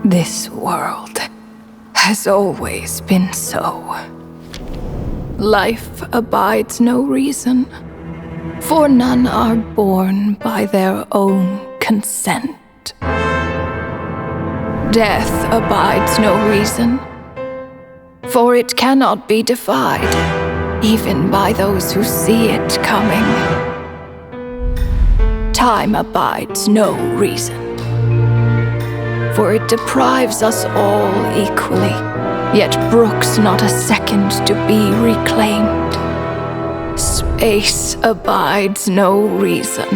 This world has always been so. Life abides no reason, for none are born by their own consent. Death abides no reason, for it cannot be defied, even by those who see it coming. Time abides no reason, for it deprives us all equally, yet brooks not a second to be reclaimed. Space abides no reason.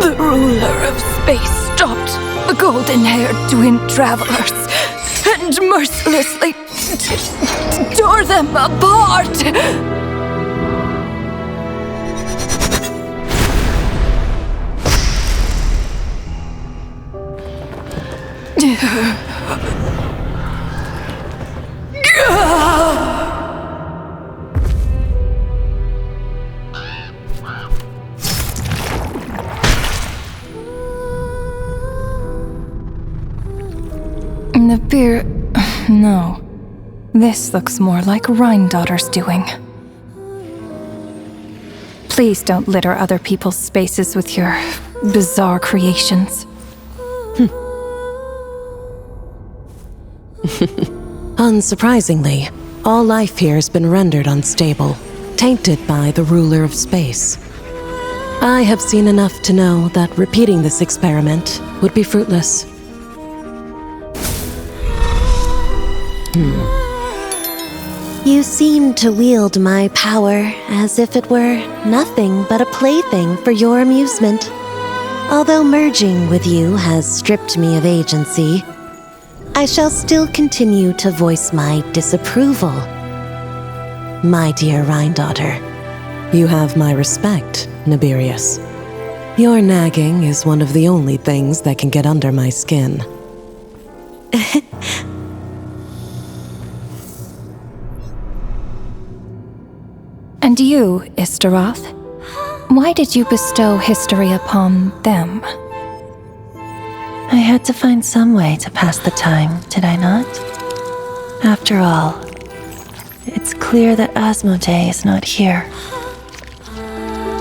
The ruler of space stopped the golden-haired twin travelers and mercilessly tore them apart. The beer... No. This looks more like Rhindaughter's doing. Please don't litter other people's spaces with your bizarre creations. Unsurprisingly, all life here has been rendered unstable, tainted by the ruler of space. I have seen enough to know that repeating this experiment would be fruitless. You seem to wield my power as if it were nothing but a plaything for your amusement. Although merging with you has stripped me of agency, I shall still continue to voice my disapproval. My dear Rhindaughter. You have my respect, Nibirius. Your nagging is one of the only things that can get under my skin. And you, Istaroth, why did you bestow history upon them? I had to find some way to pass the time, did I not? After all, it's clear that Asmodee is not here.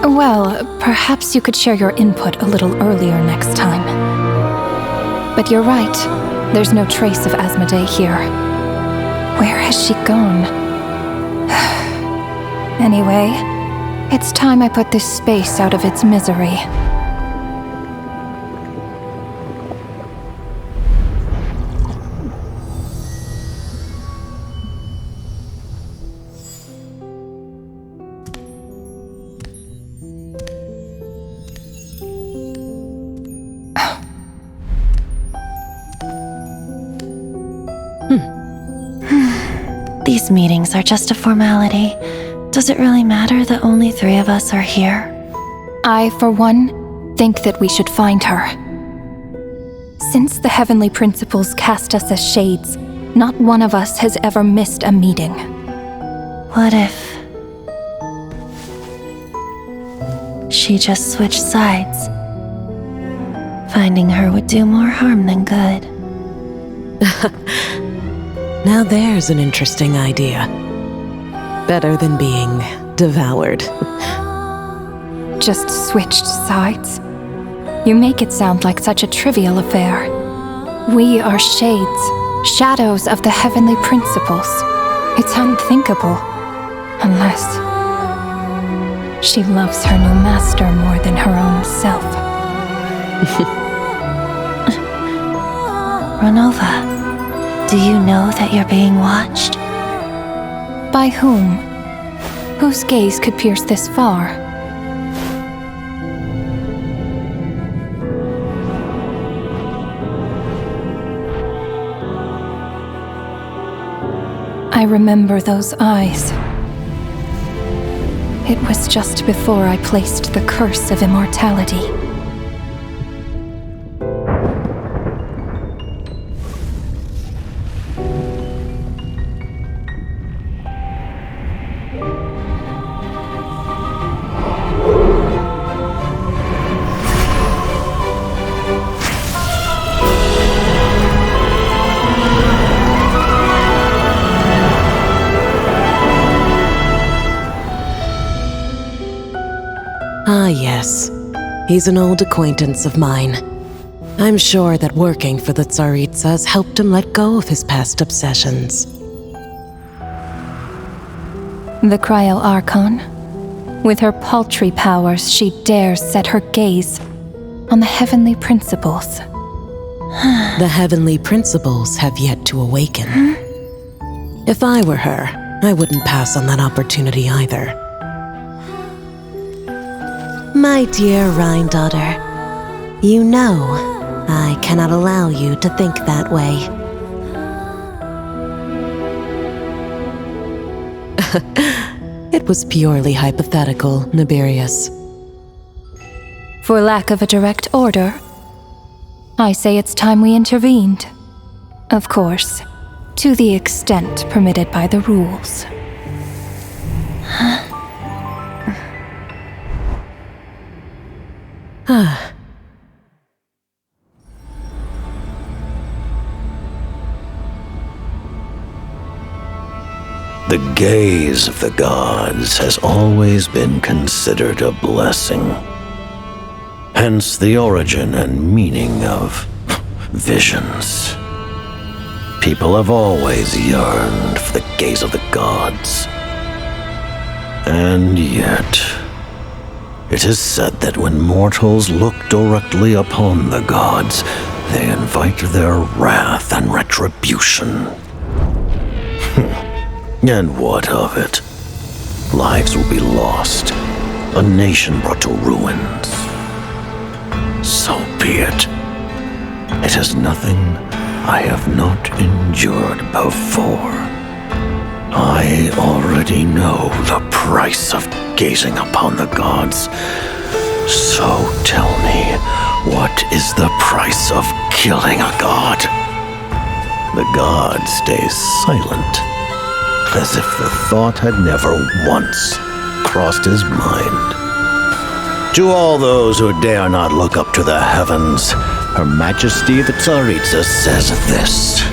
Well, perhaps you could share your input a little earlier next time. But you're right, there's no trace of Asmodee here. Where has she gone? Anyway, it's time I put this space out of its misery. These meetings are just a formality. Does it really matter that only 3 of us are here? I, for one, think that we should find her. Since the Heavenly Principles cast us as shades, not one of us has ever missed a meeting. What if she just switched sides? Finding her would do more harm than good. Now there's an interesting idea. Better than being devoured. Just switched sides? You make it sound like such a trivial affair. We are shades, shadows of the Heavenly Principles. It's unthinkable. Unless she loves her new master more than her own self. Renova, do you know that you're being watched? By whom? Whose gaze could pierce this far? I remember those eyes. It was just before I placed the curse of immortality. Ah, yes. He's an old acquaintance of mine. I'm sure that working for the Tsaritsa has helped him let go of his past obsessions. The Cryo Archon. With her paltry powers, she dares set her gaze on the heavenly principles. The heavenly principles have yet to awaken. If I were her, I wouldn't pass on that opportunity either. My dear Rhine daughter, you know I cannot allow you to think that way. It was purely hypothetical, Nibirius. For lack of a direct order, I say it's time we intervened. Of course, to the extent permitted by the rules. The gaze of the gods has always been considered a blessing. Hence the origin and meaning of visions. People have always yearned for the gaze of the gods. And yet, it is said that when mortals look directly upon the gods, they invite their wrath and retribution. And what of it? Lives will be lost, a nation brought to ruins. So be it. It is nothing I have not endured before. I already know the price of gazing upon the gods. So tell me, what is the price of killing a god? The god stays silent, as if the thought had never once crossed his mind. To all those who dare not look up to the heavens, Her Majesty the Tsaritsa says this.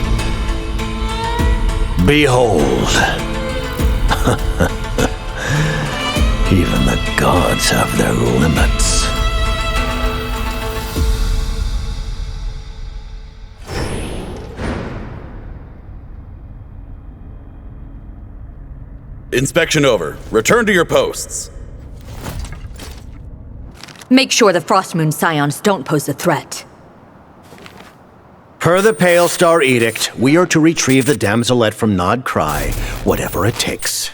Behold, even the gods have their limits. Inspection over. Return to your posts. Make sure the Frostmoon Scions don't pose a threat. Per the Pale Star Edict, we are to retrieve the damselette from Nod Cry, whatever it takes.